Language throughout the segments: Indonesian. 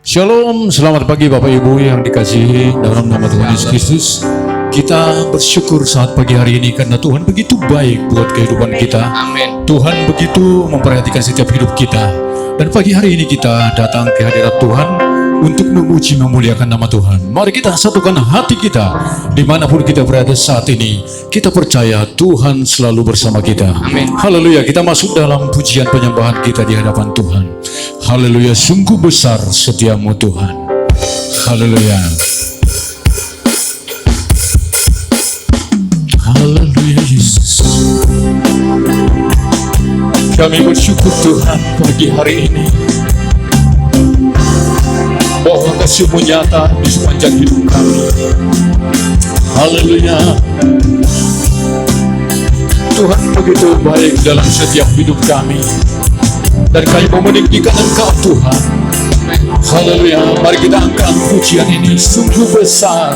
Shalom, selamat pagi Bapak Ibu yang dikasihi dalam nama Tuhan Yesus Kristus. Kita bersyukur saat pagi hari ini karena Tuhan begitu baik buat kehidupan kita. Amin. Tuhan begitu memperhatikan setiap hidup kita. Dan pagi hari ini kita datang ke hadirat Tuhan untuk memuji memuliakan nama Tuhan. Mari kita satukan hati kita dimanapun kita berada saat ini. Kita percaya Tuhan selalu bersama kita. Amin. Haleluya, kita masuk dalam pujian penyembahan kita di hadapan Tuhan. Haleluya, sungguh besar setiamu Tuhan. Haleluya. Haleluya Yesus. Kami bersyukur Tuhan pagi hari ini bahwa kasih-Mu nyata di sepanjang hidup kami. Haleluya. Tuhan begitu baik dalam setiap hidup kami. Dan kami mau meninggikan Engkau Tuhan. Haleluya. Mari kita angkat pujian ini. Sungguh besar,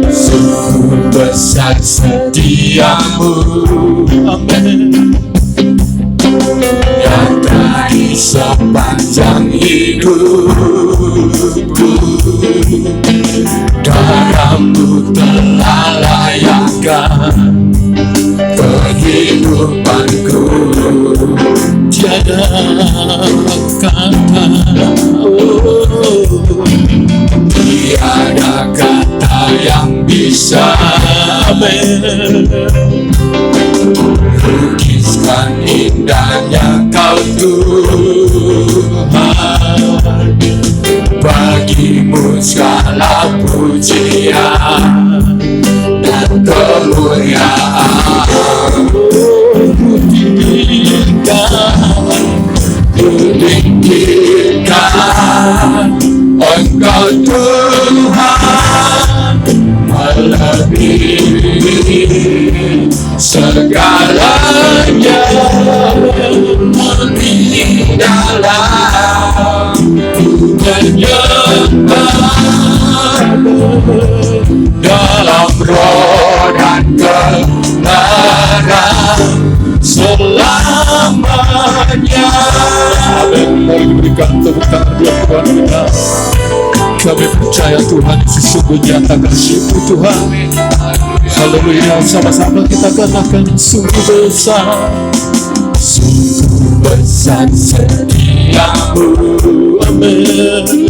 sungguh besar setiamu. Amin. Nyata di sepanjang hidupku, darah-Mu telah layakkan kehidupanku. Tiada kata, tiada kata yang bisa melukiskan indahnya Kau Tuhan. Bagi-Mu segala pujian dan kemuliaan. Kutinggikan Engkau Tuhan, melebihi segalanya. Di dalam menyembah dalam roh dan kebenaran selamanya. Mari berikan tepuk tangan buat Tuhan kita. Kami percaya Tuhan sesungguhnya nyata kasih-Mu Tuhan. Haleluya. Sama-sama kita katakan sungguh besar, sungguh besar setiamu. Amin.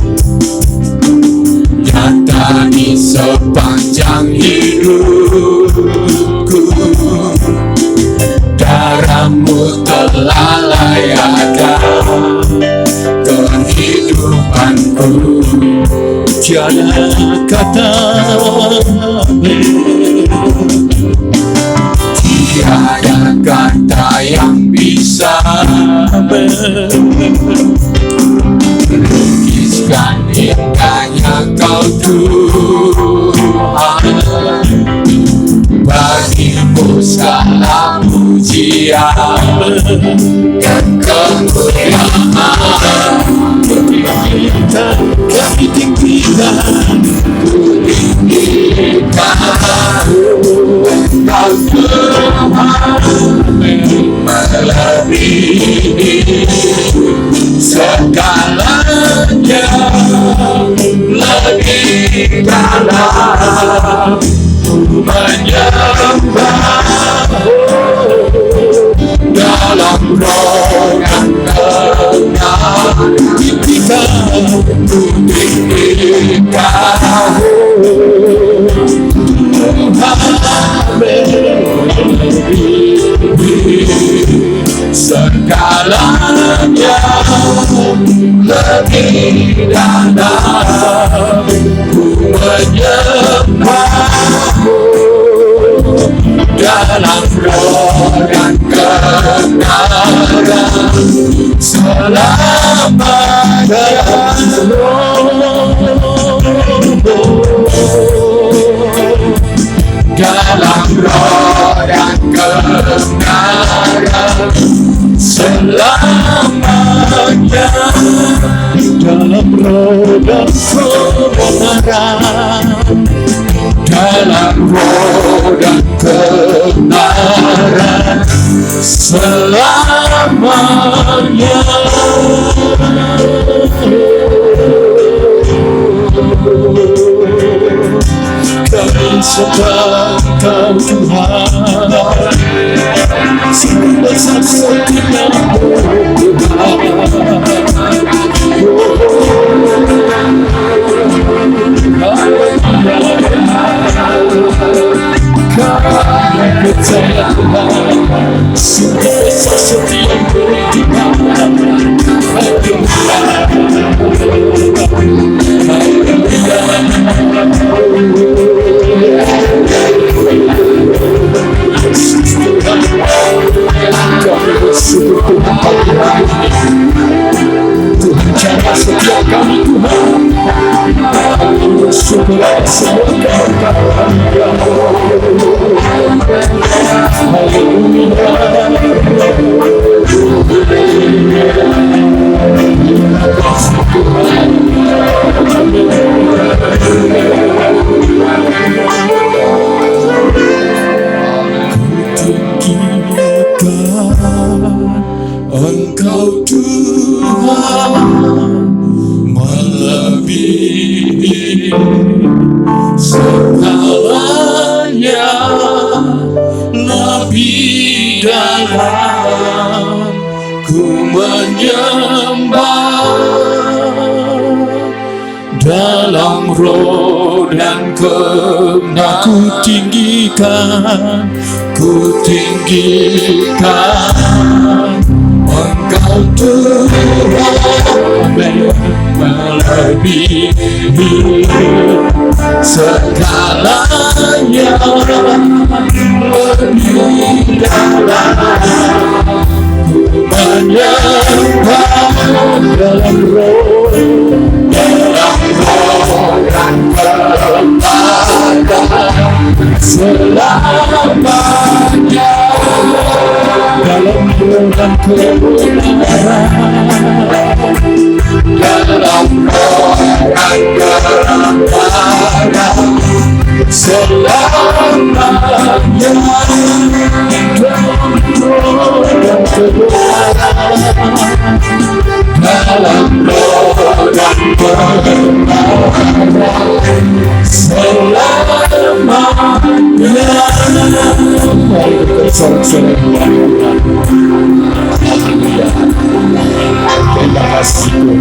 Nyata di sepanjang hidupku, darah-Mu telah layakkan kehidupanku. Tiada kata, tiada kata yang bisa melukiskan indahnya Kau Tuhan. Bagi-Mu segala pujian dan kemuliaan. Kami tinggikan, tinggikan Engkau Tuhan, melebihi segalanya. Lebih dalam menyembah dalam roh dan kebenaran. Tinggikan segalanya. Lebih dalam menyembah-Mu dalam roh dan kebenaran selamanya. Dalam roh dan kebenaran selamanya. Dalam roh dan kebenaran, dalam roh dan kebenaran selamanya. sebab Kau Tuhan, sungguh besar setiamu Kami percaya Tuhan, sungguh besar setiamu Tuhan. Kami bersyukur Tuhan pagi hari ini. Tuhan jaga setiap kami Tuhan. Kami bersyukur atas semua keberkatan Kau. Engkau Tuhan melebihi segalanya, lebih dalam ku menyembah, dalam roh dan kebenaran ku tinggikan Engkau Tuhan melebihi segalanya, lebih dalam ku menyembah, dalam roh dan kebenaran selamanya, dalam bulan kebenaran, dalam bulan kebenaran selamanya, dalam bulan kebenaran, dalam bulan kebenaran selamanya. Mari bersorak-sorai Tuhan. Terima kasih Tuhan.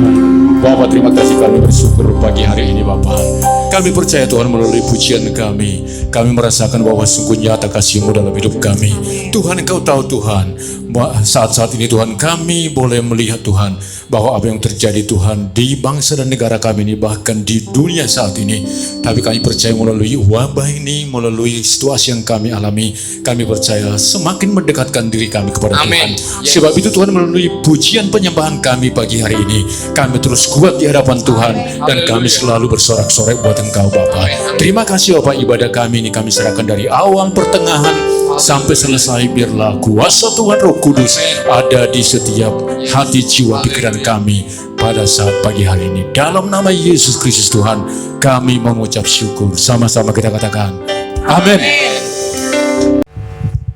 Bapak, terima kasih, kami bersyukur pagi hari ini Bapak. Kami percaya Tuhan melalui pujian kami merasakan bahwa sungguh nyata kasih-Mu dalam hidup kami. Tuhan, Engkau tahu Tuhan, saat-saat ini Tuhan kami boleh melihat Tuhan bahwa apa yang terjadi Tuhan di bangsa dan negara kami ini, bahkan di dunia saat ini. Tapi kami percaya melalui wabah ini, melalui situasi yang kami alami, kami percaya semakin mendekatkan diri kami kepada Tuhan. Sebab itu Tuhan, melalui pujian penyembahan kami pagi hari ini, kami terus kuat di hadapan Tuhan, dan kami selalu bersorak-sorai buat Engkau Bapa. Terima kasih Bapak, ibadah kami ini kami serahkan dari awal pertengahan sampai selesai. Biarlah kuasa Tuhan Roh Kudus ada di setiap hati, jiwa, pikiran kami pada saat pagi hari ini. Dalam nama Yesus Kristus Tuhan, kami mengucap syukur. Sama-sama kita katakan amin.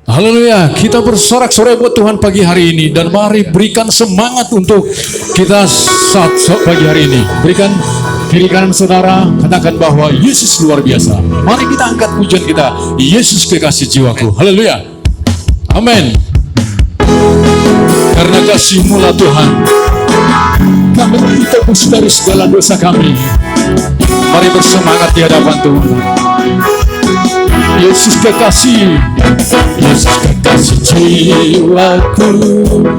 Haleluya. Kita bersorak-sorai buat Tuhan pagi hari ini, dan mari berikan semangat untuk kita saat pagi hari ini. Berikan kiri kanan saudara, katakan bahwa Yesus luar biasa. Mari kita angkat pujian kita, Yesus kekasih jiwaku. Haleluya. Amin. Karena kasih-Mu lah Tuhan, kami ditebus dari segala dosa kami. Mari bersemangat di hadapan Tuhan. Yesus kekasih, Yesus kekasih jiwaku,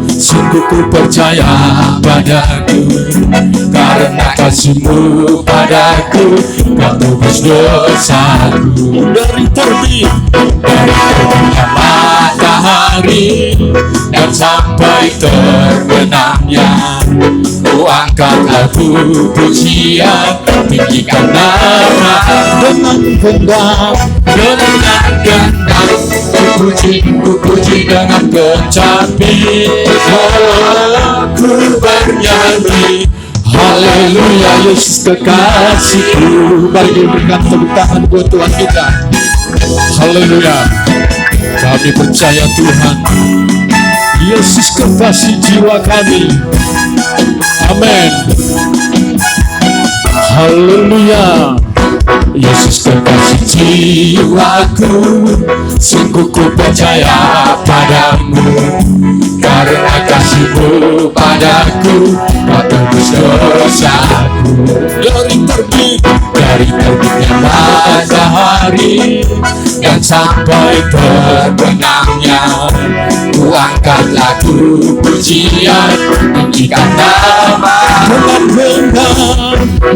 sungguh ku percaya padaku, karena kasih-Mu padaku, Kau tebus dosaku. Dari terbit matahari dan sampai terbenamnya, ku angkat lagu pujian, tinggikan nama dengan gendang, ku puji dengan kecapi, aku bernyanyi. Haleluya, Yesus kekasihku. Mari diberikan tepuk tangan buat Tuhan kita. Haleluya. Kami percaya Tuhan, Yesus kekasih jiwa kami. Amin. Haleluya. Yesus kekasih jiwaku, sungguh ku percaya padamu. Karena kasih-Mu padaku, Kau tebus dosaku. Dari terbitnya matahari dan sampai terbenamnya, ku angkat lagu pujian, tinggikan nama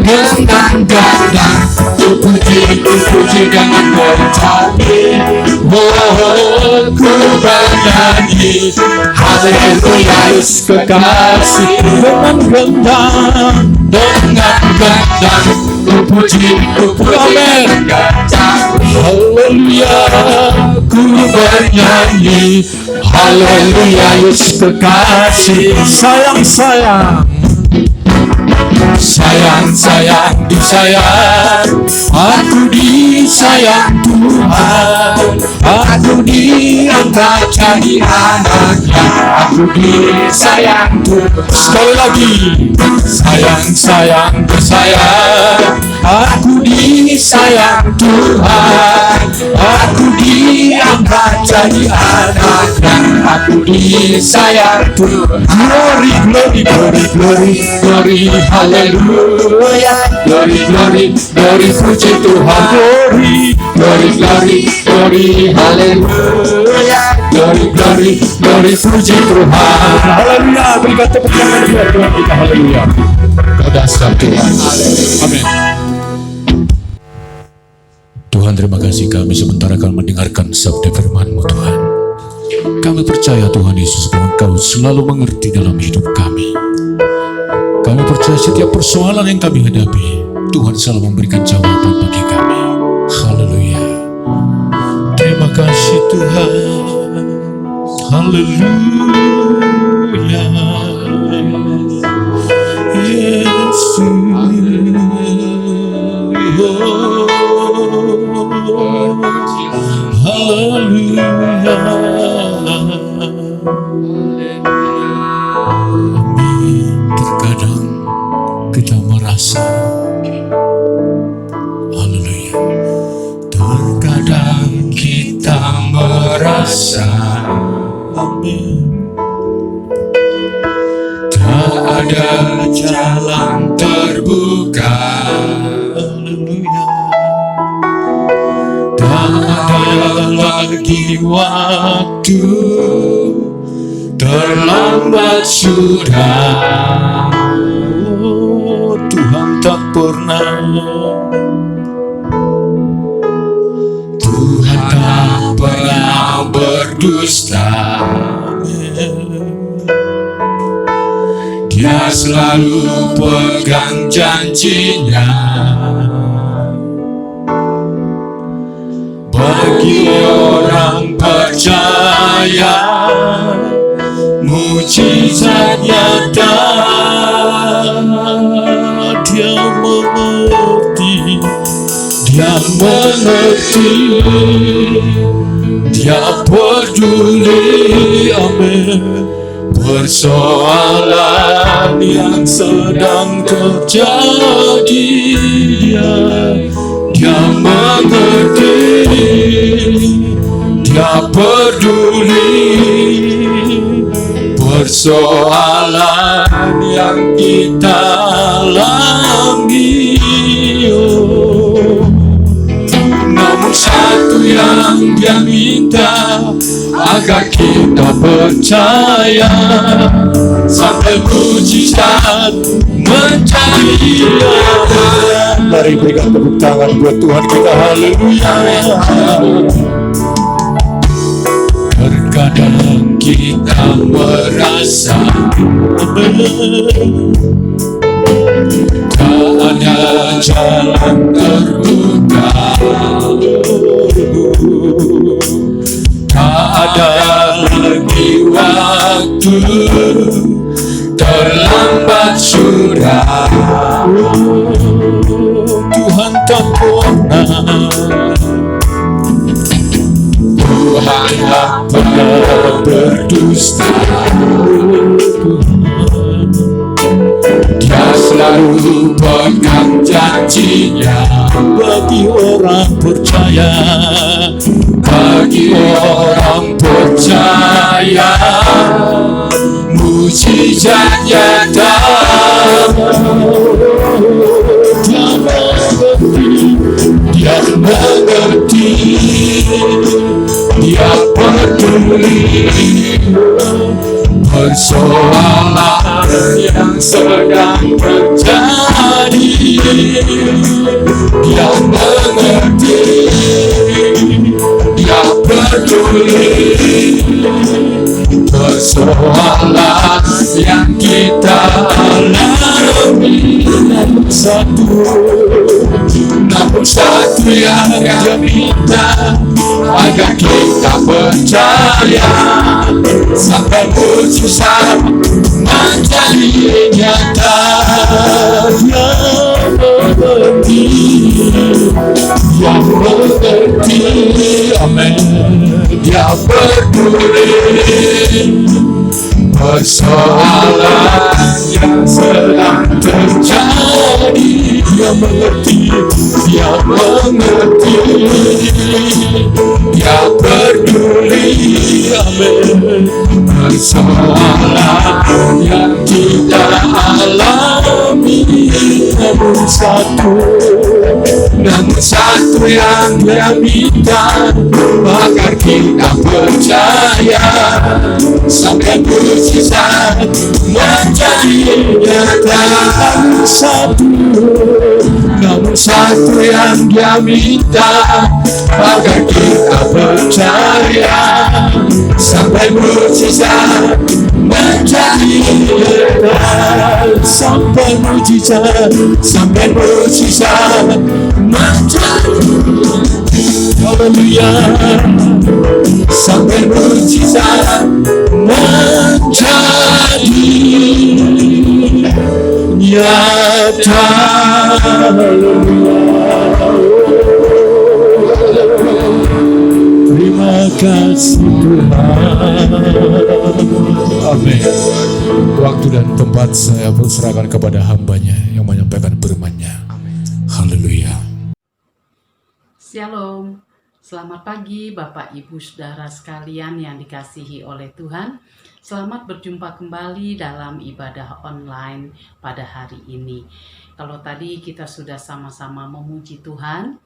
dengan gandang. Ku puji dengan mencari, oh ku bernyanyi, haleluya Yesus kekasih. Dengan gandang ku puji dengan gandang, haleluya ku bernyanyi, haleluya Yesus kekasih. Sayang, disayang, aku disayang Tuhan, aku diangkat jadi anaknya, aku disayang Tuhan. Sekali lagi, sayang, disayang, aku disayang Tuhan, aku diangkat jadi anaknya, aku disayang Tuhan. Glory, haleluya, glory, puji Tuhan. Glory, haleluya, glory, puji Tuhan. Haleluya, berikan tepuk tangan buat Tuhan kita. Haleluya, Kau dasar Tuhan. Amin. Tuhan, terima kasih kami sementara akan mendengarkan sabda firman-Mu Tuhan. Kami percaya Tuhan Yesus bahwa Engkau selalu mengerti dalam hidup kami. Kami percaya setiap persoalan yang kami hadapi, Tuhan selalu memberikan jawaban bagi kami. Haleluya. Terima kasih Tuhan. Haleluya. Yesus. Haleluya. Terkadang kita merasa, haleluya, terkadang kita merasa, amin, tak ada jalan terbuka, haleluya, tak ada lagi waktu, terlambat sudah. Oh, Tuhan tak pernah, Tuhan tak pernah berdusta. Dia selalu pegang janjinya. Bagi orang percaya, mujizat nyata. Dia mengerti, Dia peduli, amin, persoalan yang sedang terjadi. Dia mengerti, Dia peduli persoalan yang kita alami. Namun satu yang Dia minta, agar kita percaya sampai mujizat menjadi nyata. Mari berikan tepuk tangan buat Tuhan kita. Haleluya. Terkadang kita merasa tak ada jalan terbuka, tak ada lagi waktu, terlambat sudah. Tuhan tak pernah, Tuhan tak pernah berdusta. Dia selalu selalu pegang janjinya bagi orang percaya, bagi orang percaya. Mujizat nyata, dia mengerti, dia peduli persoalan yang sedang terjadi. Dia mengerti, dia peduli persoalan yang kita alami. Namun satu yang dia minta, agar kita percaya sampai mujizat menjadi nyata. Dia mengerti, amin. Dia peduli persoalan yang sedang terjadi. Dia mengerti, dia mengerti, dia peduli, amin. Persoalan yang kita alami, namun satu yang dia minta, agar kita percaya sampai mujizat menjadi nyata. Namun satu yang dia minta, agar kita percaya sampai mujizat menjadi nyata. Sampai mujizat menjadi, haleluya. Sampai mujizat menjadi nyata. Terima kasih Tuhan. Amin. Waktu dan tempat saya perserahkan kepada hamba-Nya yang menyampaikan firman-Nya. Haleluya. Shalom. Selamat pagi Bapak Ibu Saudara sekalian yang dikasihi oleh Tuhan. Selamat berjumpa kembali dalam ibadah online pada hari ini. Kalau tadi kita sudah sama-sama memuji Tuhan,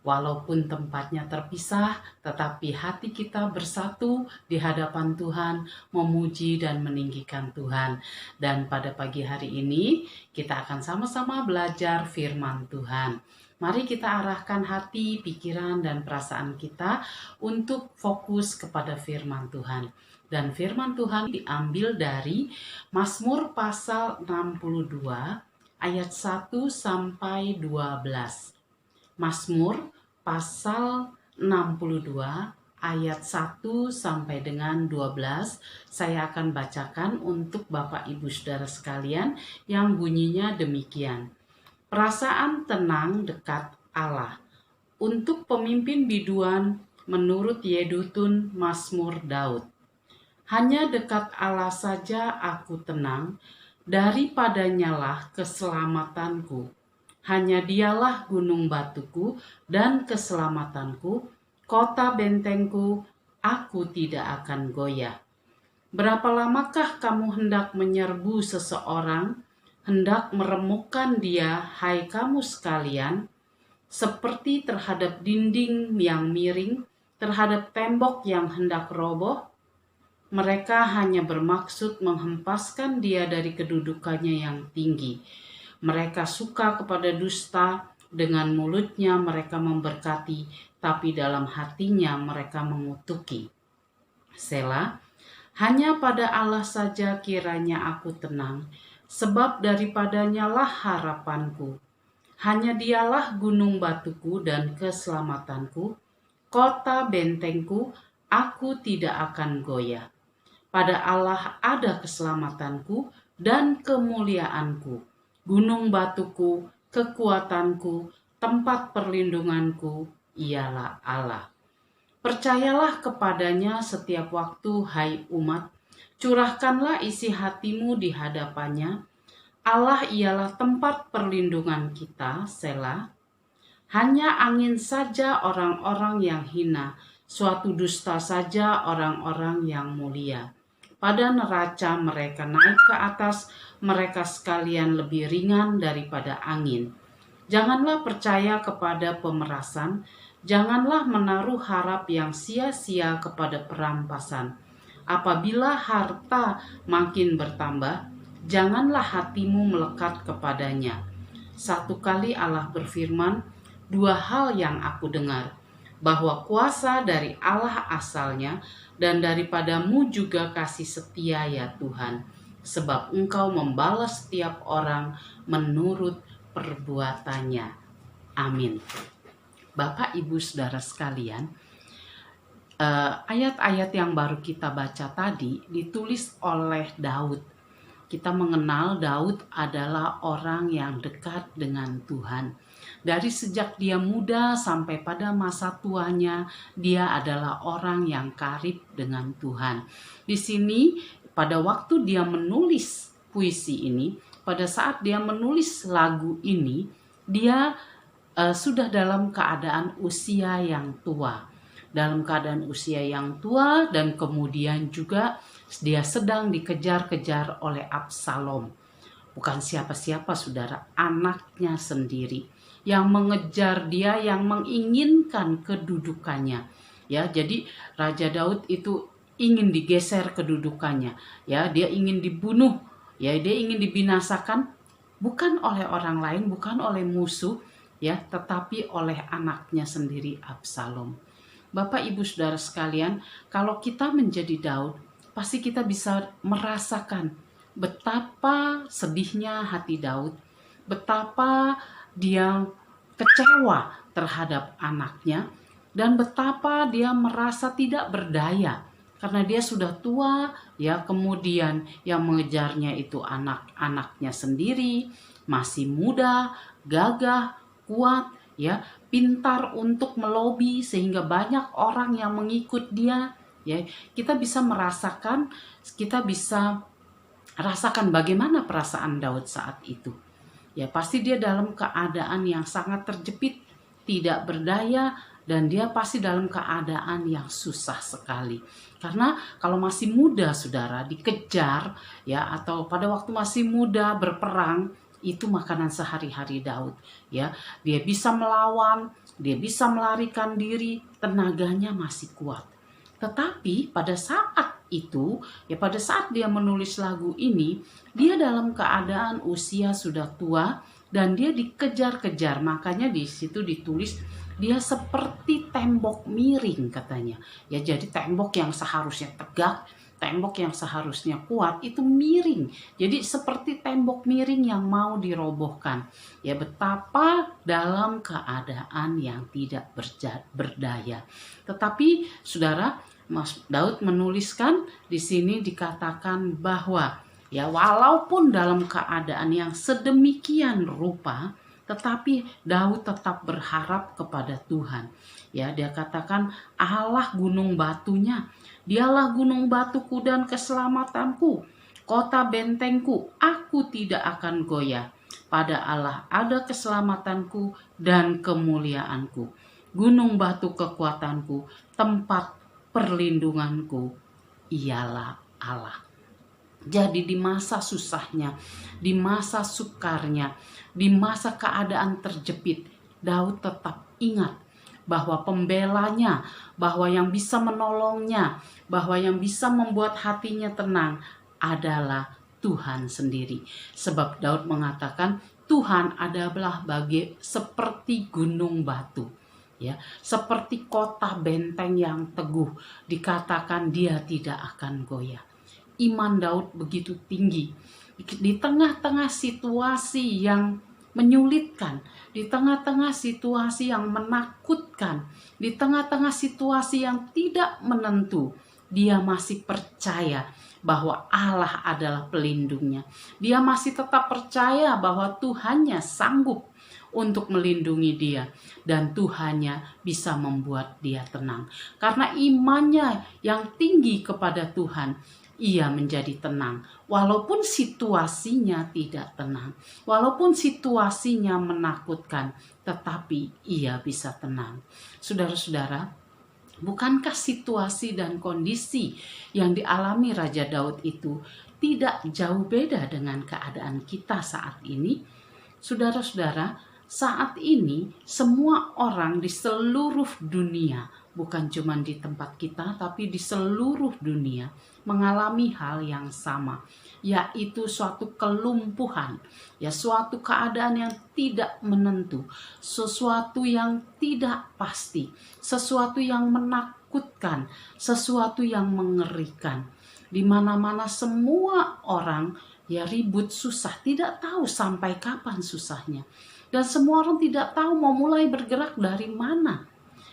walaupun tempatnya terpisah, tetapi hati kita bersatu di hadapan Tuhan, memuji dan meninggikan Tuhan. Dan pada pagi hari ini, kita akan sama-sama belajar firman Tuhan. Mari kita arahkan hati, pikiran, dan perasaan kita untuk fokus kepada firman Tuhan. Dan firman Tuhan diambil dari Mazmur pasal 62 ayat 1 sampai 12. Mazmur pasal 62 ayat 1 sampai dengan 12 saya akan bacakan untuk Bapak Ibu Saudara sekalian yang bunyinya demikian. Perasaan tenang dekat Allah. Untuk pemimpin biduan menurut Yedutun Mazmur Daud. Hanya dekat Allah saja aku tenang, daripadanyalah keselamatanku. Hanya dialah gunung batuku dan keselamatanku, kota bentengku, aku tidak akan goyah. Berapa lamakah kamu hendak menyerbu seseorang, hendak meremukkan dia, hai kamu sekalian, seperti terhadap dinding yang miring, terhadap tembok yang hendak roboh? Mereka hanya bermaksud menghempaskan dia dari kedudukannya yang tinggi. Mereka suka kepada dusta, dengan mulutnya mereka memberkati, tapi dalam hatinya mereka mengutuki. Selah, hanya pada Allah saja kiranya aku tenang, sebab daripadanya lah harapanku. Hanya dialah gunung batuku dan keselamatanku, kota bentengku, aku tidak akan goyah. Pada Allah ada keselamatanku dan kemuliaanku, gunung batuku, kekuatanku, tempat perlindunganku, ialah Allah. Percayalah kepadanya setiap waktu, hai umat, curahkanlah isi hatimu di hadapannya, Allah ialah tempat perlindungan kita, Selah. Hanya angin saja orang-orang yang hina, suatu dusta saja orang-orang yang mulia. Pada neraca mereka naik ke atas, mereka sekalian lebih ringan daripada angin. Janganlah percaya kepada pemerasan, janganlah menaruh harap yang sia-sia kepada perampasan. Apabila harta makin bertambah, janganlah hatimu melekat kepadanya. Satu kali Allah berfirman, dua hal yang aku dengar, bahwa kuasa dari Allah asalnya, dan daripadamu juga kasih setia ya Tuhan, sebab Engkau membalas setiap orang menurut perbuatannya. Amin. Bapak, Ibu, Saudara sekalian, ayat-ayat yang baru kita baca tadi ditulis oleh Daud. Kita mengenal Daud adalah orang yang dekat dengan Tuhan. Dari sejak dia muda sampai pada masa tuanya, dia adalah orang yang karib dengan Tuhan. Di sini, pada waktu dia menulis puisi ini, pada saat dia menulis lagu ini, dia sudah dalam keadaan usia yang tua. Dalam keadaan usia yang tua, dan kemudian juga dia sedang dikejar-kejar oleh Absalom. Bukan siapa-siapa, saudara, anaknya sendiri yang mengejar dia, yang menginginkan kedudukannya. Ya, jadi Raja Daud itu ingin digeser kedudukannya. Ya, dia ingin dibunuh. Ya, dia ingin dibinasakan bukan oleh orang lain, bukan oleh musuh, ya, tetapi oleh anaknya sendiri, Absalom. Bapak, Ibu, Saudara sekalian, kalau kita menjadi Daud, pasti kita bisa merasakan betapa sedihnya hati Daud, betapa dia kecewa terhadap anaknya, dan betapa dia merasa tidak berdaya karena dia sudah tua, ya. Kemudian yang mengejarnya itu anak-anaknya sendiri, masih muda, gagah, kuat, ya, pintar untuk melobi sehingga banyak orang yang mengikut dia, ya. Kita bisa merasakan bagaimana perasaan Daud saat itu. Ya, pasti dia dalam keadaan yang sangat terjepit, tidak berdaya, dan dia pasti dalam keadaan yang susah sekali. Karena kalau masih muda, saudara, dikejar, ya, atau pada waktu masih muda berperang, itu makanan sehari-hari Daud, ya. Dia bisa melawan, dia bisa melarikan diri, tenaganya masih kuat. Tetapi pada saat itu, ya, pada saat dia menulis lagu ini, dia dalam keadaan usia sudah tua dan dia dikejar-kejar. Makanya di situ ditulis dia seperti tembok miring, katanya. Ya, jadi tembok yang seharusnya tegak, tembok yang seharusnya kuat itu miring. Jadi seperti tembok miring yang mau dirobohkan. Ya, betapa dalam keadaan yang tidak berdaya. Tetapi saudara, Mas Daud menuliskan di sini dikatakan bahwa, ya, walaupun dalam keadaan yang sedemikian rupa, tetapi Daud tetap berharap kepada Tuhan. Ya, dia katakan, Allah gunung batunya, dialah gunung batuku dan keselamatanku, kota bentengku, aku tidak akan goyah. Pada Allah ada keselamatanku dan kemuliaanku, gunung batu kekuatanku, tempat perlindunganku, ialah Allah. Jadi di masa susahnya, di masa sukarnya, di masa keadaan terjepit, Daud tetap ingat bahwa pembelanya, bahwa yang bisa menolongnya, bahwa yang bisa membuat hatinya tenang adalah Tuhan sendiri. Sebab Daud mengatakan, Tuhan adalah seperti gunung batu. Ya, seperti kota benteng yang teguh, dikatakan dia tidak akan goyah. Iman Daud begitu tinggi di tengah-tengah situasi yang menyulitkan, di tengah-tengah situasi yang menakutkan, di tengah-tengah situasi yang tidak menentu. Dia masih percaya bahwa Allah adalah pelindungnya. Dia masih tetap percaya bahwa Tuhannya sanggup untuk melindungi dia, dan Tuhannya bisa membuat dia tenang. Karena imannya yang tinggi kepada Tuhan, ia menjadi tenang. Walaupun situasinya tidak tenang, walaupun situasinya menakutkan, tetapi ia bisa tenang. Saudara-saudara, bukankah situasi dan kondisi yang dialami Raja Daud itu tidak jauh beda dengan keadaan kita saat ini? Saudara-saudara, saat ini semua orang di seluruh dunia, bukan cuma di tempat kita, tapi di seluruh dunia mengalami hal yang sama, yaitu suatu kelumpuhan, ya, suatu keadaan yang tidak menentu, sesuatu yang tidak pasti, sesuatu yang menakutkan, sesuatu yang mengerikan. Di mana-mana semua orang ya ribut, susah, tidak tahu sampai kapan susahnya. Dan semua orang tidak tahu mau mulai bergerak dari mana.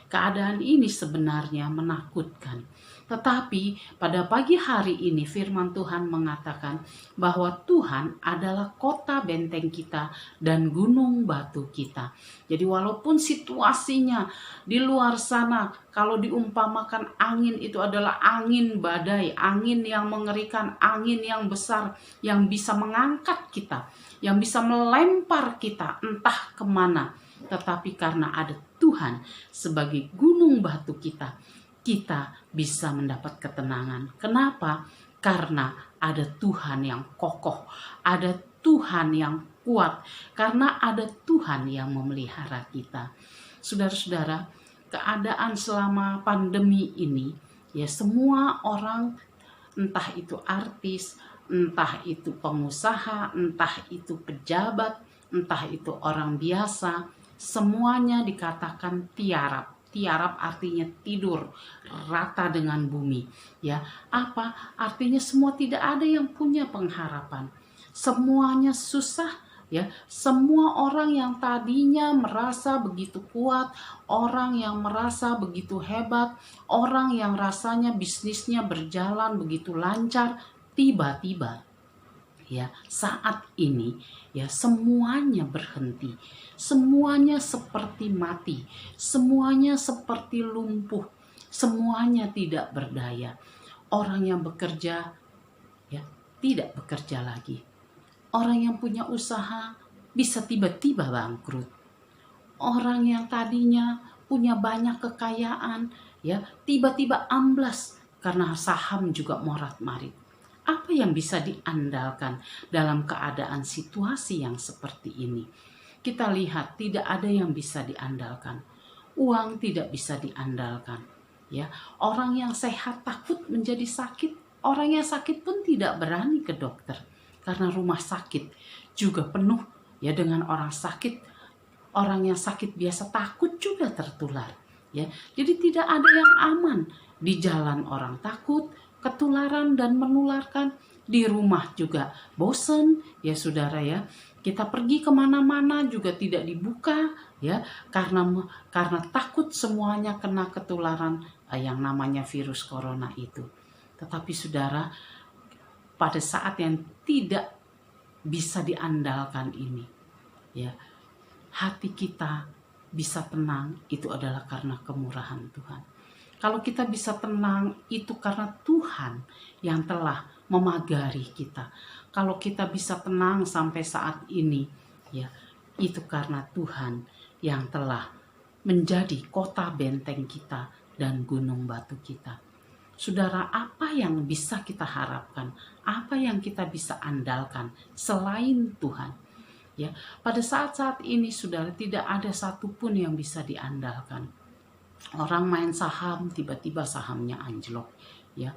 Keadaan ini sebenarnya menakutkan. Tetapi pada pagi hari ini firman Tuhan mengatakan bahwa Tuhan adalah kota benteng kita dan gunung batu kita. Jadi walaupun situasinya di luar sana, kalau diumpamakan angin itu adalah angin badai, angin yang mengerikan, angin yang besar yang bisa mengangkat kita, yang bisa melempar kita entah kemana. Tetapi karena ada Tuhan sebagai gunung batu kita, kita bisa mendapat ketenangan. Kenapa? Karena ada Tuhan yang kokoh, ada Tuhan yang kuat, karena ada Tuhan yang memelihara kita. Saudara-saudara, keadaan selama pandemi ini, ya semua orang, entah itu artis, entah itu pengusaha, entah itu pejabat, entah itu orang biasa, semuanya dikatakan tiarap. Tiarap artinya tidur rata dengan bumi. Ya, apa artinya? Semua tidak ada yang punya pengharapan. Semuanya susah, ya. Semua orang yang tadinya merasa begitu kuat, orang yang merasa begitu hebat, orang yang rasanya bisnisnya berjalan begitu lancar, tiba-tiba ya saat ini ya semuanya berhenti, semuanya seperti mati, semuanya seperti lumpuh, semuanya tidak berdaya. Orang yang bekerja ya tidak bekerja lagi, orang yang punya usaha bisa tiba-tiba bangkrut, orang yang tadinya punya banyak kekayaan ya tiba-tiba amblas karena saham juga morat-marit. Apa yang bisa diandalkan dalam keadaan situasi yang seperti ini? Kita lihat tidak ada yang bisa diandalkan. Uang tidak bisa diandalkan. Ya, orang yang sehat takut menjadi sakit. Orang yang sakit pun tidak berani ke dokter karena rumah sakit juga penuh ya dengan orang sakit. Orang yang sakit biasa takut juga tertular. Ya, jadi tidak ada yang aman. Di jalan orang takut ketularan dan menularkan, di rumah juga bosen ya saudara ya, kita pergi kemana-mana juga tidak dibuka ya karena takut semuanya kena ketularan yang namanya virus corona itu. Tetapi saudara, pada saat yang tidak bisa diandalkan ini ya, hati kita bisa tenang itu adalah karena kemurahan Tuhan. Kalau kita bisa tenang itu karena Tuhan yang telah memagari kita. Kalau kita bisa tenang sampai saat ini, ya itu karena Tuhan yang telah menjadi kota benteng kita dan gunung batu kita. Saudara, apa yang bisa kita harapkan? Apa yang kita bisa andalkan selain Tuhan? Ya, pada saat-saat ini saudara tidak ada satupun yang bisa diandalkan. Orang main saham, tiba-tiba sahamnya anjlok. Ya,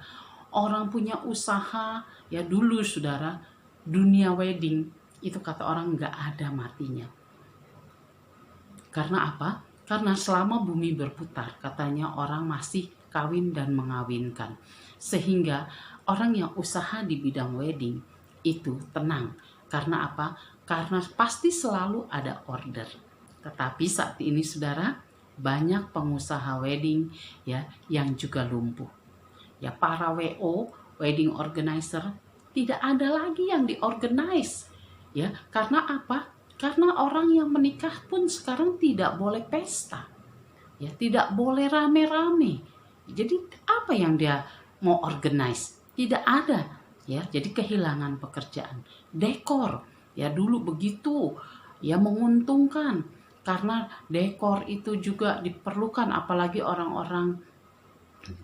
orang punya usaha, ya dulu saudara, dunia wedding itu kata orang nggak ada matinya. Karena apa? Karena selama bumi berputar, katanya orang masih kawin dan mengawinkan. Sehingga orang yang usaha di bidang wedding itu tenang. Karena apa? Karena pasti selalu ada order. Tetapi saat ini saudara, banyak pengusaha wedding ya yang juga lumpuh. Ya, para WO, wedding organizer, tidak ada lagi yang diorganize. Ya, karena apa? Karena orang yang menikah pun sekarang tidak boleh pesta. Ya, tidak boleh rame-rame. Jadi apa yang dia mau organize? tidak ada ya, jadi kehilangan pekerjaan. Dekor ya dulu begitu ya menguntungkan, karena dekor itu juga diperlukan, apalagi orang-orang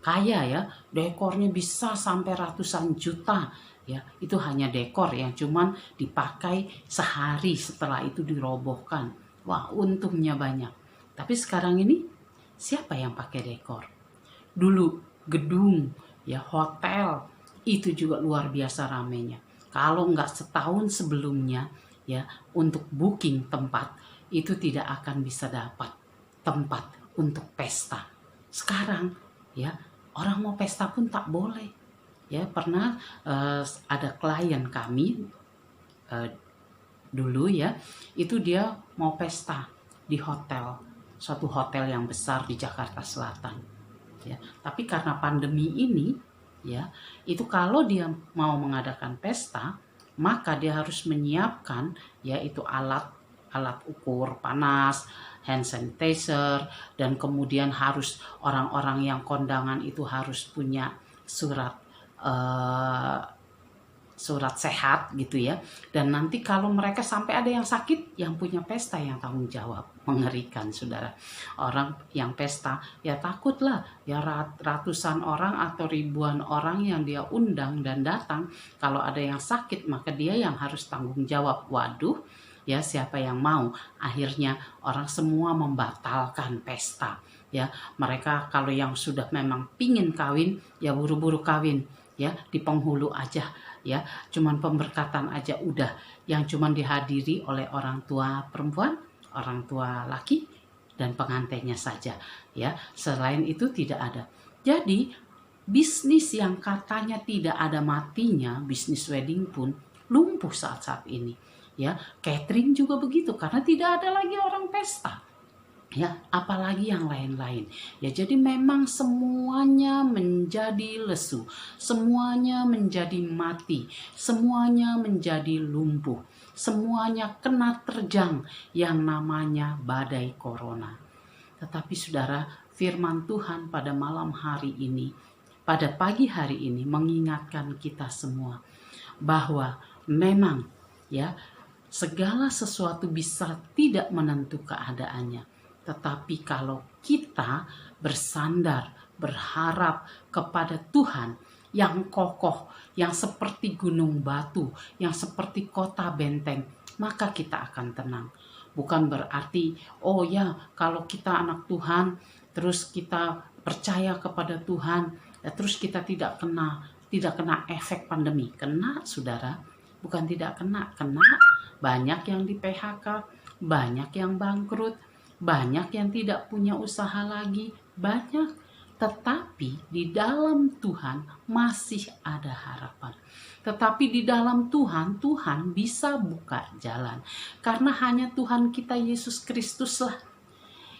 kaya ya, dekornya bisa sampai ratusan juta ya. Itu hanya dekor yang cuman dipakai sehari, setelah itu dirobohkan. Wah, untungnya banyak. Tapi sekarang ini siapa yang pakai dekor? Dulu gedung ya, hotel itu juga luar biasa ramenya. Kalau nggak setahun sebelumnya ya, untuk booking tempat itu tidak akan bisa dapat tempat untuk pesta. Sekarang ya, orang mau pesta pun tak boleh. Ya, pernah ada klien kami dulu ya, itu dia mau pesta di hotel, suatu hotel yang besar di Jakarta Selatan. Ya, tapi karena pandemi ini ya, itu kalau dia mau mengadakan pesta, maka dia harus menyiapkan yaitu alat ukur panas, hand sanitizer, dan kemudian harus orang-orang yang kondangan itu harus punya surat sehat gitu ya. Dan nanti kalau mereka sampai ada yang sakit, yang punya pesta yang tanggung jawab. Mengerikan, saudara. Orang yang pesta ya takutlah ya, ratusan orang atau ribuan orang yang dia undang dan datang, kalau ada yang sakit maka dia yang harus tanggung jawab. Waduh ya, siapa yang mau? Akhirnya orang semua membatalkan pesta ya. Mereka kalau yang sudah memang pingin kawin ya buru-buru kawin ya, di penghulu aja ya, cuman pemberkatan aja udah, yang cuman dihadiri oleh orang tua perempuan, orang tua laki, dan pengantinnya saja ya. Selain itu tidak ada. Jadi bisnis yang katanya tidak ada matinya, bisnis wedding pun lumpuh saat-saat ini ya. Catering juga begitu, karena tidak ada lagi orang pesta ya, apalagi yang lain-lain ya. Jadi memang semuanya menjadi lesu, semuanya menjadi mati, semuanya menjadi lumpuh, semuanya kena terjang yang namanya badai corona. Tetapi saudara, firman Tuhan pada malam hari ini, pada pagi hari ini mengingatkan kita semua bahwa memang ya, segala sesuatu bisa tidak menentu keadaannya. Tetapi kalau kita bersandar, berharap kepada Tuhan yang kokoh, yang seperti gunung batu, yang seperti kota benteng, maka kita akan tenang. Bukan berarti, oh ya, kalau kita anak Tuhan, terus kita percaya kepada Tuhan, ya terus kita tidak kena efek pandemi. Kena, saudara, bukan tidak kena. Banyak yang di PHK, banyak yang bangkrut, banyak yang tidak punya usaha lagi, banyak. Tetapi di dalam Tuhan masih ada harapan. Tetapi di dalam Tuhan, Tuhan bisa buka jalan. Karena hanya Tuhan kita Yesus Kristuslah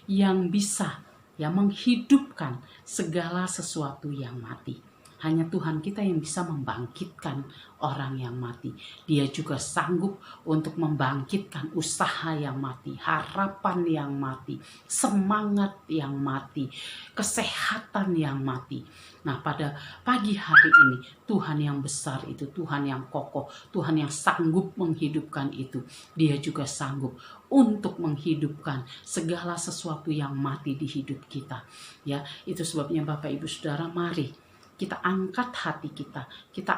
yang bisa ya menghidupkan segala sesuatu yang mati. Hanya Tuhan kita yang bisa membangkitkan orang yang mati. Dia juga sanggup untuk membangkitkan usaha yang mati, harapan yang mati, semangat yang mati, kesehatan yang mati. Nah, pada pagi hari ini, Tuhan yang besar itu, Tuhan yang kokoh, Tuhan yang sanggup menghidupkan itu, Dia juga sanggup untuk menghidupkan segala sesuatu yang mati di hidup kita. Ya, itu sebabnya Bapak Ibu Saudara, mari kita angkat hati kita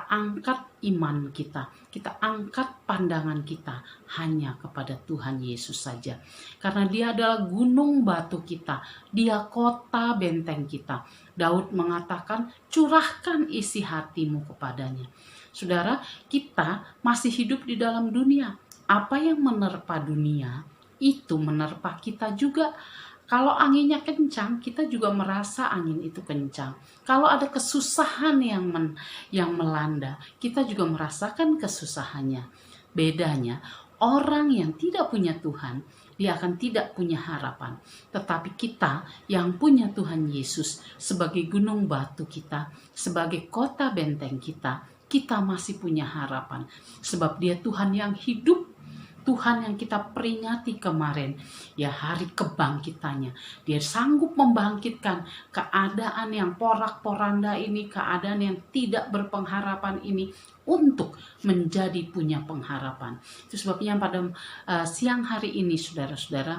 angkat iman kita angkat pandangan kita hanya kepada Tuhan Yesus saja. Karena Dia adalah gunung batu kita, Dia kota benteng kita. Daud mengatakan, curahkan isi hatimu kepadanya. Saudara, kita masih hidup di dalam dunia. Apa yang menerpa dunia, itu menerpa kita juga. Kalau anginnya kencang, kita juga merasa angin itu kencang. Kalau ada kesusahan yang melanda, kita juga merasakan kesusahannya. Bedanya, orang yang tidak punya Tuhan, dia akan tidak punya harapan. Tetapi kita yang punya Tuhan Yesus sebagai gunung batu kita, sebagai kota benteng kita masih punya harapan. Sebab Dia Tuhan yang hidup, Tuhan yang kita peringati kemarin, ya hari kebangkitannya. Dia sanggup membangkitkan keadaan yang porak-poranda ini, keadaan yang tidak berpengharapan ini untuk menjadi punya pengharapan. Itu sebabnya pada siang hari ini saudara-saudara,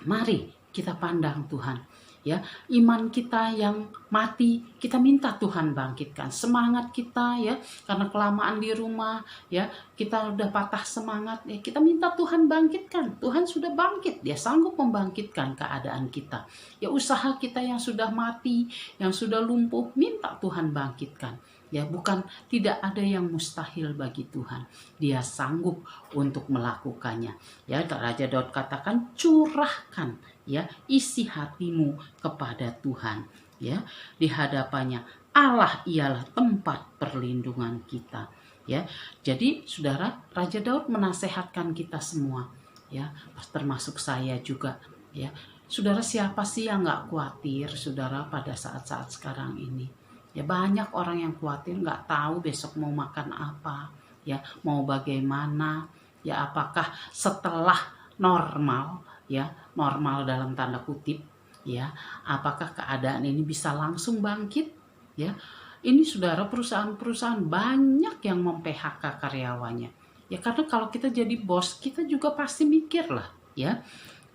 mari kita pandang Tuhan. Ya, iman kita yang mati kita minta Tuhan bangkitkan. Semangat kita ya, karena kelamaan di rumah ya, kita udah patah semangat ya, kita minta Tuhan bangkitkan. Tuhan sudah bangkit, Dia sanggup membangkitkan keadaan kita. Ya, usaha kita yang sudah mati, yang sudah lumpuh, minta Tuhan bangkitkan. Ya, bukan, tidak ada yang mustahil bagi Tuhan. Dia sanggup untuk melakukannya. Ya, Raja Daud katakan, curahkan ya isi hatimu kepada Tuhan. Ya, di hadapannya Allah ialah tempat perlindungan kita. Ya, jadi saudara, Raja Daud menasehatkan kita semua. Ya, termasuk saya juga. Ya, saudara, siapa sih yang nggak khawatir, saudara, pada saat-saat sekarang ini? Ya, banyak orang yang khawatir, nggak tahu besok mau makan apa, ya, mau bagaimana, ya, apakah setelah normal, ya, normal dalam tanda kutip, ya, apakah keadaan ini bisa langsung bangkit, ya? Ini saudara, perusahaan-perusahaan banyak yang mem-PHK karyawannya. Ya, karena kalau kita jadi bos, kita juga pasti mikir lah, ya.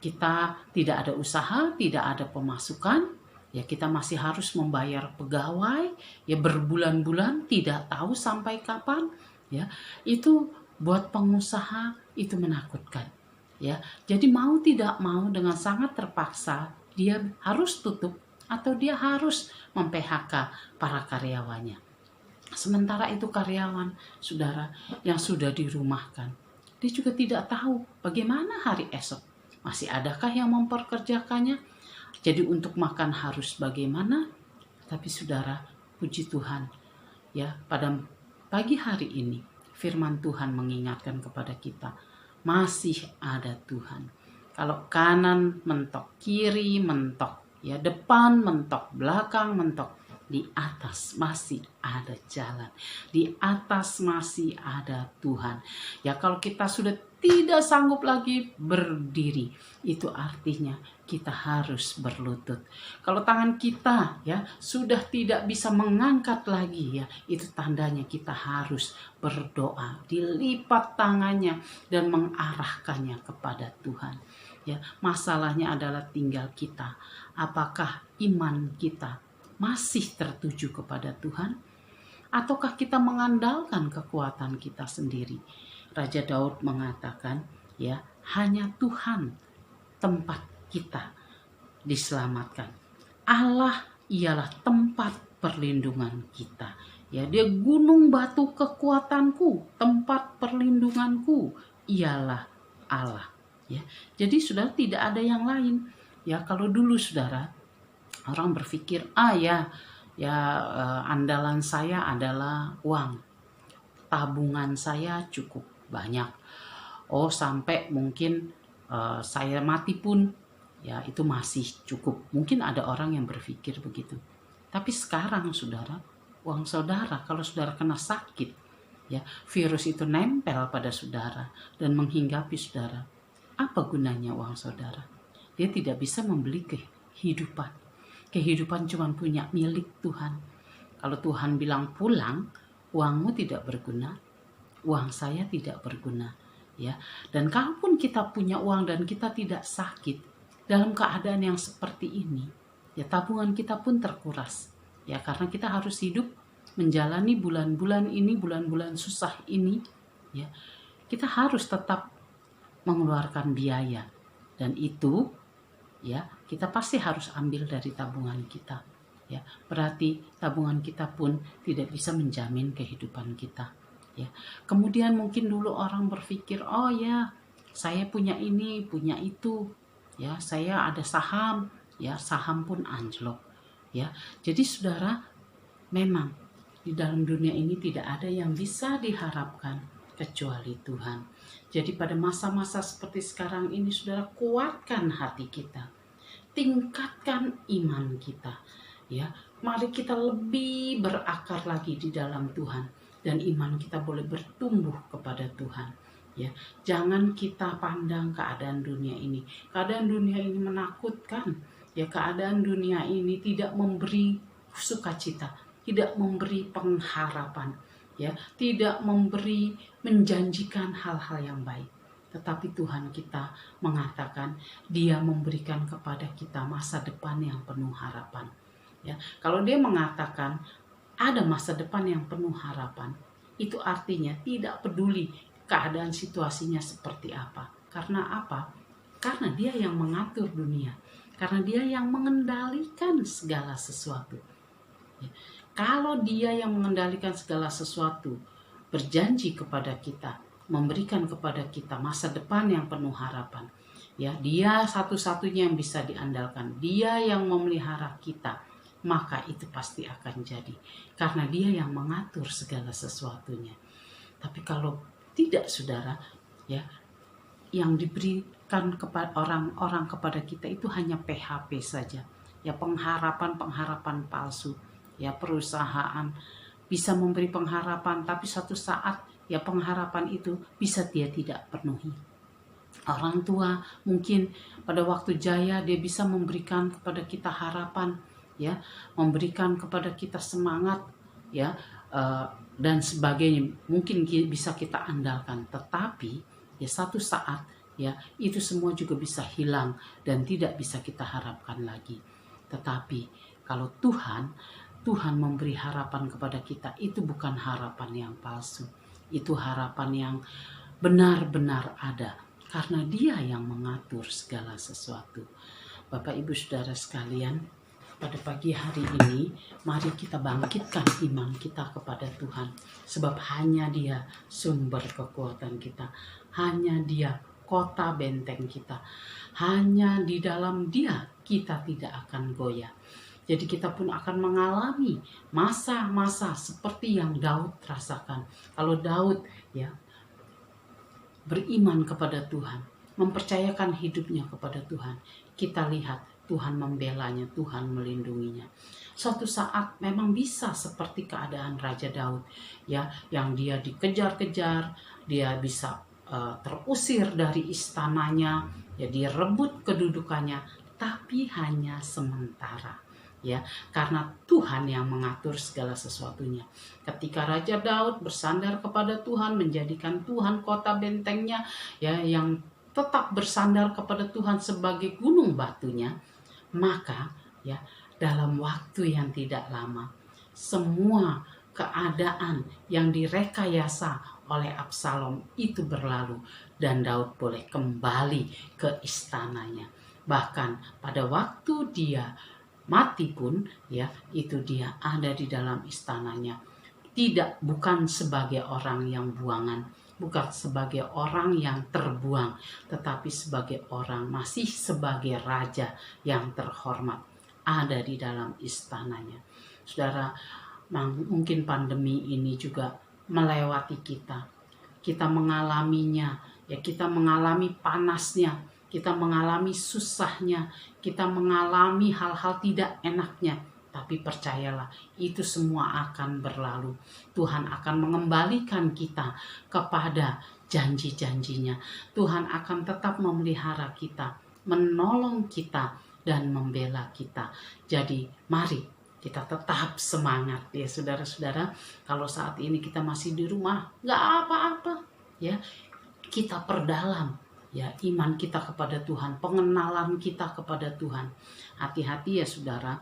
Kita tidak ada usaha, tidak ada pemasukan, ya kita masih harus membayar pegawai, ya berbulan-bulan tidak tahu sampai kapan, ya. Itu buat pengusaha itu menakutkan, ya. Jadi mau tidak mau dengan sangat terpaksa dia harus tutup atau dia harus mem-PHK para karyawannya. Sementara itu karyawan, saudara, yang sudah dirumahkan, dia juga tidak tahu bagaimana hari esok. Masih adakah yang memperkerjakannya? Jadi untuk makan harus bagaimana? Tapi saudara, puji Tuhan, ya, pada pagi hari ini firman Tuhan mengingatkan kepada kita, masih ada Tuhan. Kalau kanan mentok, kiri mentok, ya depan mentok, belakang mentok, di atas masih ada jalan, di atas masih ada Tuhan. Ya, kalau kita sudah tidak sanggup lagi berdiri, itu artinya kita harus berlutut. Kalau tangan kita ya sudah tidak bisa mengangkat lagi, ya itu tandanya kita harus berdoa, dilipat tangannya dan mengarahkannya kepada Tuhan. Ya, masalahnya adalah tinggal kita. Apakah iman kita masih tertuju kepada Tuhan, ataukah kita mengandalkan kekuatan kita sendiri? Raja Daud mengatakan, ya, hanya Tuhan tempat kita diselamatkan. Allah ialah tempat perlindungan kita. Ya, Dia gunung batu kekuatanku, tempat perlindunganku ialah Allah. Ya, jadi saudara, tidak ada yang lain. Ya, kalau dulu saudara, orang berpikir, andalan saya adalah uang, tabungan saya cukup banyak. Oh, sampai mungkin saya mati pun, ya itu masih cukup. Mungkin ada orang yang berpikir begitu. Tapi sekarang saudara, uang saudara, kalau saudara kena sakit, ya virus itu nempel pada saudara dan menghinggapi saudara. Apa gunanya uang saudara? Dia tidak bisa membeli kehidupan. Kehidupan cuma punya milik Tuhan. Kalau Tuhan bilang pulang, uangmu tidak berguna, uang saya tidak berguna, ya. Dan kalaupun kita punya uang dan kita tidak sakit dalam keadaan yang seperti ini, ya tabungan kita pun terkuras, ya karena kita harus hidup menjalani bulan-bulan ini, bulan-bulan susah ini, ya. Kita harus tetap mengeluarkan biaya, dan itu ya kita pasti harus ambil dari tabungan kita, ya berarti tabungan kita pun tidak bisa menjamin kehidupan kita, ya. Kemudian mungkin dulu orang berpikir, oh ya saya punya ini punya itu, ya saya ada saham, ya saham pun anjlok, ya. Jadi saudara, memang di dalam dunia ini tidak ada yang bisa diharapkan kecuali Tuhan. Jadi pada masa-masa seperti sekarang ini saudara, kuatkan hati kita, tingkatkan iman kita, ya. Mari kita lebih berakar lagi di dalam Tuhan dan iman kita boleh bertumbuh kepada Tuhan. Ya, jangan kita pandang keadaan dunia ini. Keadaan dunia ini menakutkan. Ya, keadaan dunia ini tidak memberi sukacita, tidak memberi pengharapan, ya, tidak memberi menjanjikan hal-hal yang baik. Tetapi Tuhan kita mengatakan Dia memberikan kepada kita masa depan yang penuh harapan. Ya, kalau Dia mengatakan ada masa depan yang penuh harapan, itu artinya tidak peduli keadaan situasinya seperti apa. Karena apa? Karena Dia yang mengatur dunia. Karena Dia yang mengendalikan segala sesuatu. Ya. Kalau Dia yang mengendalikan segala sesuatu, berjanji kepada kita, memberikan kepada kita masa depan yang penuh harapan. Ya, Dia satu-satunya yang bisa diandalkan. Dia yang memelihara kita, maka itu pasti akan jadi. Karena Dia yang mengatur segala sesuatunya. Tapi kalau tidak, saudara, ya, yang diberikan kepada orang-orang kepada kita itu hanya PHP saja. Ya, pengharapan-pengharapan palsu. Ya, perusahaan bisa memberi pengharapan, tapi suatu saat ya pengharapan itu bisa dia tidak penuhi. Orang tua mungkin pada waktu jaya dia bisa memberikan kepada kita harapan, ya, memberikan kepada kita semangat, ya, dan sebagainya, mungkin bisa kita andalkan. Tetapi ya satu saat ya itu semua juga bisa hilang dan tidak bisa kita harapkan lagi. Tetapi kalau Tuhan memberi harapan kepada kita, itu bukan harapan yang palsu. Itu harapan yang benar-benar ada. Karena Dia yang mengatur segala sesuatu. Bapak Ibu Saudara sekalian, pada pagi hari ini, mari kita bangkitkan iman kita kepada Tuhan. Sebab hanya Dia sumber kekuatan kita. Hanya Dia kota benteng kita. Hanya di dalam Dia kita tidak akan goyah. Jadi kita pun akan mengalami masa-masa seperti yang Daud rasakan. Kalau Daud ya beriman kepada Tuhan, mempercayakan hidupnya kepada Tuhan, kita lihat Tuhan membelanya, Tuhan melindunginya. Suatu saat memang bisa seperti keadaan Raja Daud, ya, yang dia dikejar-kejar, dia bisa terusir dari istananya, ya, direbut kedudukannya, tapi hanya sementara. Ya, karena Tuhan yang mengatur segala sesuatunya. Ketika Raja Daud bersandar kepada Tuhan, menjadikan Tuhan kota bentengnya, ya, yang tetap bersandar kepada Tuhan sebagai gunung batunya, maka ya dalam waktu yang tidak lama semua keadaan yang direkayasa oleh Absalom itu berlalu dan Daud boleh kembali ke istananya. Bahkan pada waktu dia mati pun ya itu dia ada di dalam istananya, bukan sebagai orang yang buangan, bukan sebagai orang yang terbuang, tetapi sebagai orang, masih sebagai raja yang terhormat, ada di dalam istananya. Saudara, mungkin pandemi ini juga melewati kita mengalaminya, ya, kita mengalami panasnya, kita mengalami susahnya, kita mengalami hal-hal tidak enaknya. Tapi percayalah, itu semua akan berlalu. Tuhan akan mengembalikan kita kepada janji-janjinya. Tuhan akan tetap memelihara kita, menolong kita, dan membela kita. Jadi mari kita tetap semangat ya saudara-saudara. Kalau saat ini kita masih di rumah, gak apa-apa ya. Kita perdalam ya iman kita kepada Tuhan, pengenalan kita kepada Tuhan. Hati-hati ya saudara,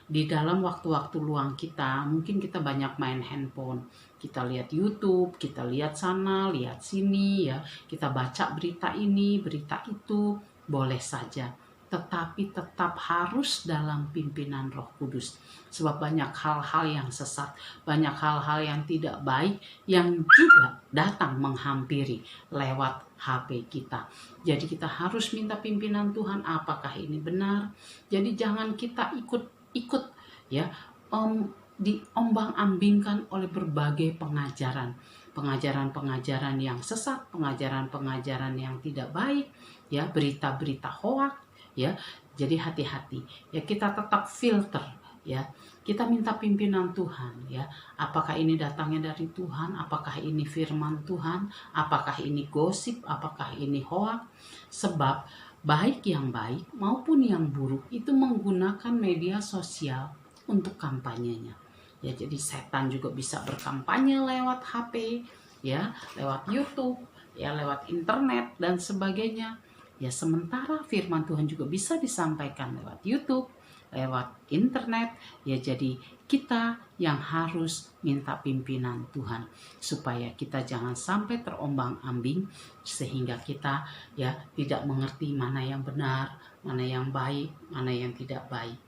di dalam waktu-waktu luang kita, mungkin kita banyak main handphone, kita lihat YouTube, kita lihat sana, lihat sini ya, kita baca berita ini, berita itu, boleh saja. Tetapi tetap harus dalam pimpinan Roh Kudus. Sebab banyak hal-hal yang sesat, banyak hal-hal yang tidak baik yang juga datang menghampiri lewat HP kita. Jadi kita harus minta pimpinan Tuhan, apakah ini benar. Jadi jangan kita ikut ya diombang-ambingkan oleh berbagai pengajaran yang sesat, pengajaran yang tidak baik, ya, berita-berita hoak. Ya, jadi hati-hati. Ya, kita tetap filter ya. Kita minta pimpinan Tuhan, ya. Apakah ini datangnya dari Tuhan? Apakah ini firman Tuhan? Apakah ini gosip? Apakah ini hoak? Sebab baik yang baik maupun yang buruk itu menggunakan media sosial untuk kampanyenya. Ya, jadi setan juga bisa berkampanye lewat HP, ya, lewat YouTube, ya, lewat internet dan sebagainya. Ya, sementara firman Tuhan juga bisa disampaikan lewat YouTube, lewat internet. Ya, jadi kita yang harus minta pimpinan Tuhan supaya kita jangan sampai terombang-ambing sehingga kita ya tidak mengerti mana yang benar, mana yang baik, mana yang tidak baik.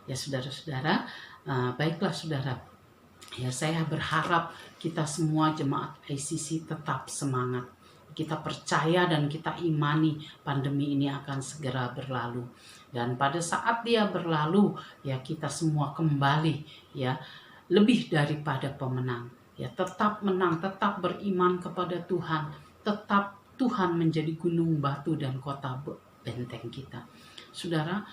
Ya, saudara-saudara, baiklah saudara. Ya, saya berharap kita semua jemaat ICC tetap semangat. Kita percaya dan kita imani pandemi ini akan segera berlalu. Dan pada saat dia berlalu, ya kita semua kembali ya lebih daripada pemenang. Ya, tetap menang, tetap beriman kepada Tuhan. Tetap Tuhan menjadi gunung batu dan kota benteng kita. Saudara,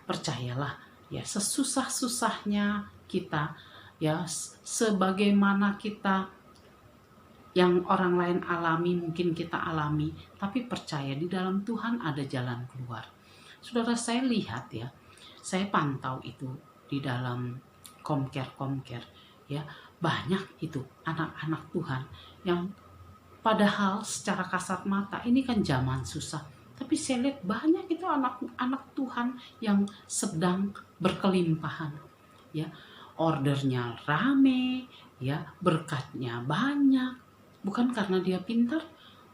percayalah ya, sesusah-susahnya kita ya, sebagaimana kita yang orang lain alami mungkin kita alami, tapi percaya di dalam Tuhan ada jalan keluar. Saudara, saya lihat ya, saya pantau itu di dalam komker ya, banyak itu anak-anak Tuhan yang padahal secara kasat mata ini kan zaman susah, tapi saya lihat banyak itu anak-anak Tuhan yang sedang berkelimpahan ya, ordernya rame ya, berkatnya banyak. Bukan karena dia pintar,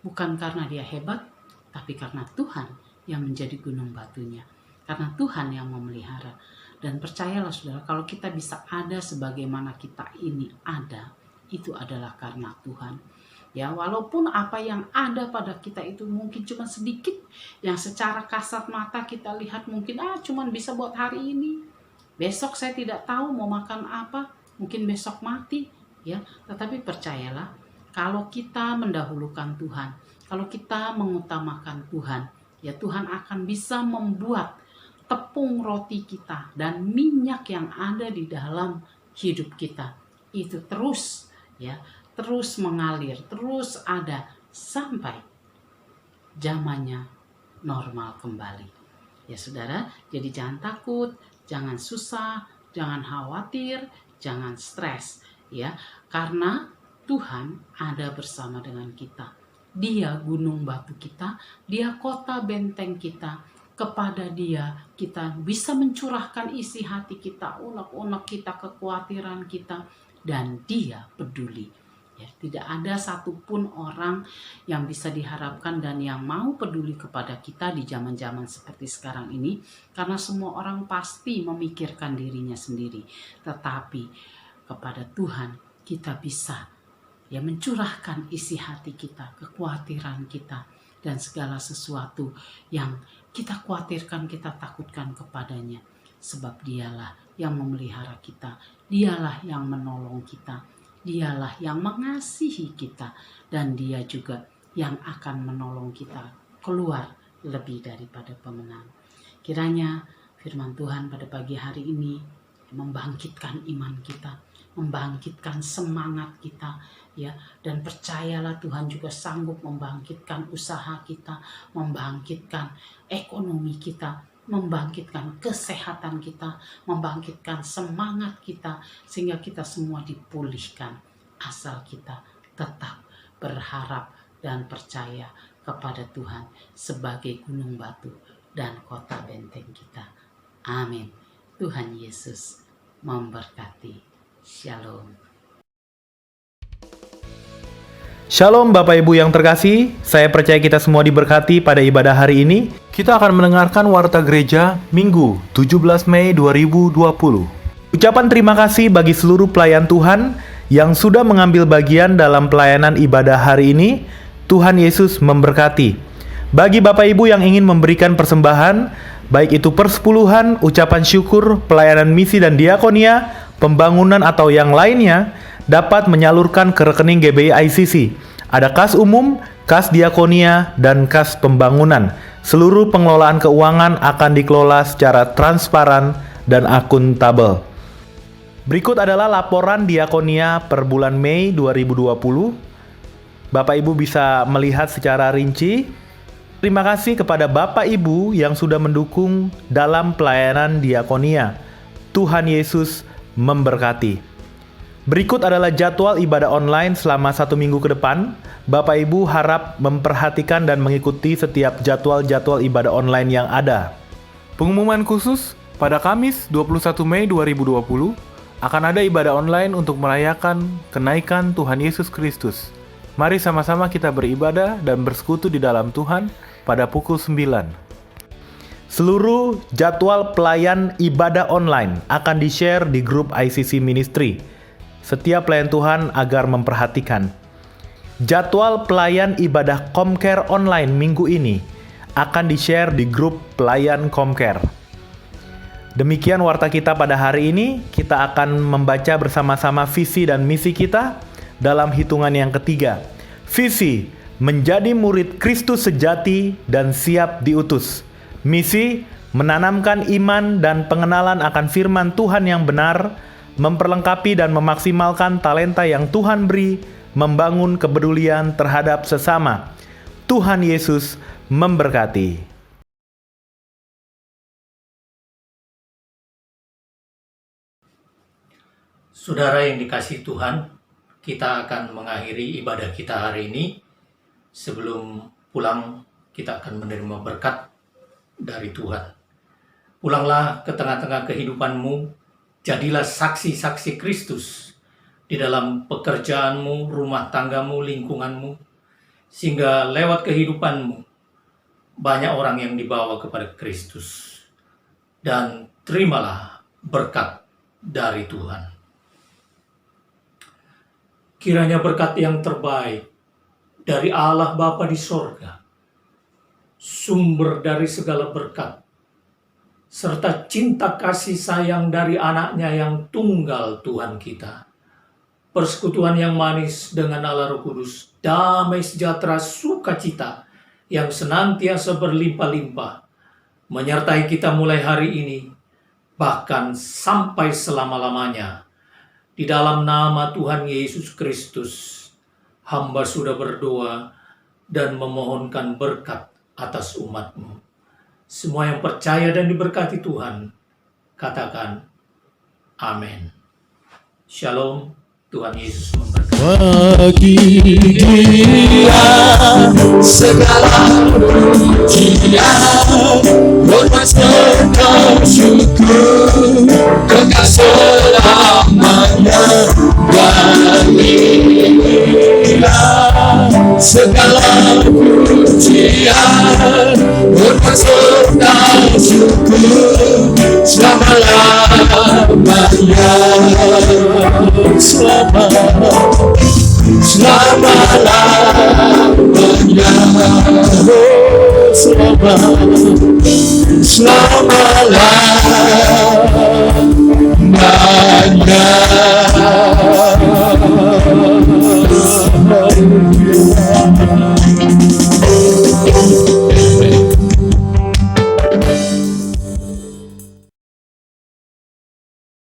bukan karena dia hebat, tapi karena Tuhan yang menjadi gunung batunya. Karena Tuhan yang memelihara. Dan percayalah saudara, kalau kita bisa ada sebagaimana kita ini ada, itu adalah karena Tuhan. Ya, walaupun apa yang ada pada kita itu mungkin cuma sedikit, yang secara kasat mata kita lihat mungkin cuma bisa buat hari ini. Besok saya tidak tahu mau makan apa, mungkin besok mati, ya. Tetapi percayalah, kalau kita mendahulukan Tuhan, kalau kita mengutamakan Tuhan, ya Tuhan akan bisa membuat tepung roti kita dan minyak yang ada di dalam hidup kita itu terus ya, terus mengalir, terus ada sampai zamannya normal kembali. Ya saudara, jadi jangan takut, jangan susah, jangan khawatir, jangan stres ya, karena Tuhan ada bersama dengan kita. Dia gunung batu kita, dia kota benteng kita. Kepada dia kita bisa mencurahkan isi hati kita, unek-unek kita, kekhawatiran kita, dan dia peduli. Ya, tidak ada satupun orang yang bisa diharapkan dan yang mau peduli kepada kita di zaman-zaman seperti sekarang ini, karena semua orang pasti memikirkan dirinya sendiri. Tetapi kepada Tuhan kita bisa ya mencurahkan isi hati kita, kekhawatiran kita, dan segala sesuatu yang kita khawatirkan, kita takutkan kepadanya. Sebab dialah yang memelihara kita, dialah yang menolong kita, dialah yang mengasihi kita, dan dia juga yang akan menolong kita keluar lebih daripada pemenang. Kiranya firman Tuhan pada pagi hari ini membangkitkan iman kita, membangkitkan semangat kita ya, dan percayalah Tuhan juga sanggup membangkitkan usaha kita, membangkitkan ekonomi kita, membangkitkan kesehatan kita, membangkitkan semangat kita, sehingga kita semua dipulihkan asal kita tetap berharap dan percaya kepada Tuhan sebagai gunung batu dan kota benteng kita. Amin. Tuhan Yesus memberkati. Shalom. Shalom Bapak Ibu yang terkasih, saya percaya kita semua diberkati pada ibadah hari ini. Kita akan mendengarkan Warta Gereja Minggu 17 Mei 2020. Ucapan terima kasih bagi seluruh pelayan Tuhan yang sudah mengambil bagian dalam pelayanan ibadah hari ini. Tuhan Yesus memberkati. Bagi Bapak Ibu yang ingin memberikan persembahan, baik itu persepuluhan, ucapan syukur, pelayanan misi dan diakonia, pembangunan atau yang lainnya, dapat menyalurkan ke rekening GBI ICC. Ada kas umum, kas diakonia, dan kas pembangunan. Seluruh pengelolaan keuangan akan dikelola secara transparan dan akuntabel. Berikut adalah laporan diakonia per bulan Mei 2020. Bapak Ibu bisa melihat secara rinci. Terima kasih kepada Bapak Ibu yang sudah mendukung dalam pelayanan diakonia. Tuhan Yesus memberkati. Berikut adalah jadwal ibadah online selama 1 minggu ke depan. Bapak Ibu harap memperhatikan dan mengikuti setiap jadwal-jadwal ibadah online yang ada. Pengumuman khusus, pada Kamis 21 Mei 2020, akan ada ibadah online untuk merayakan kenaikan Tuhan Yesus Kristus. Mari sama-sama kita beribadah dan bersekutu di dalam Tuhan pada pukul 9. Seluruh jadwal pelayan ibadah online akan di-share di grup ICC Ministry. Setiap pelayan Tuhan agar memperhatikan. Jadwal pelayan ibadah Comcare online minggu ini akan di-share di grup pelayan Comcare. Demikian warta kita pada hari ini. Kita akan membaca bersama-sama visi dan misi kita dalam hitungan yang ketiga. Visi, menjadi murid Kristus sejati dan siap diutus. Misi, menanamkan iman dan pengenalan akan firman Tuhan yang benar, memperlengkapi dan memaksimalkan talenta yang Tuhan beri, membangun kepedulian terhadap sesama. Tuhan Yesus memberkati. Saudara yang dikasihi Tuhan, kita akan mengakhiri ibadah kita hari ini. Sebelum pulang, kita akan menerima berkat dari Tuhan. Pulanglah ke tengah-tengah kehidupanmu, jadilah saksi-saksi Kristus di dalam pekerjaanmu, rumah tanggamu, lingkunganmu, sehingga lewat kehidupanmu, banyak orang yang dibawa kepada Kristus. Dan terimalah berkat dari Tuhan. Kiranya berkat yang terbaik dari Allah Bapa di sorga, sumber dari segala berkat, serta cinta kasih sayang dari anaknya yang tunggal Tuhan kita, persekutuan yang manis dengan Allah Roh Kudus, damai sejahtera sukacita yang senantiasa berlimpah-limpah, menyertai kita mulai hari ini, bahkan sampai selama-lamanya. Di dalam nama Tuhan Yesus Kristus, hamba sudah berdoa dan memohonkan berkat atas umat-Mu. Semua yang percaya dan diberkati Tuhan, katakan amin. Shalom, Tuhan Yesus memberkati. Bagi Dia segala pujian, hormat serta syukur, kekal selamanya. Bagilah segala pujian, hormat serta syukur, selama-lamanya. Selama-lamanya, selama-lamanya.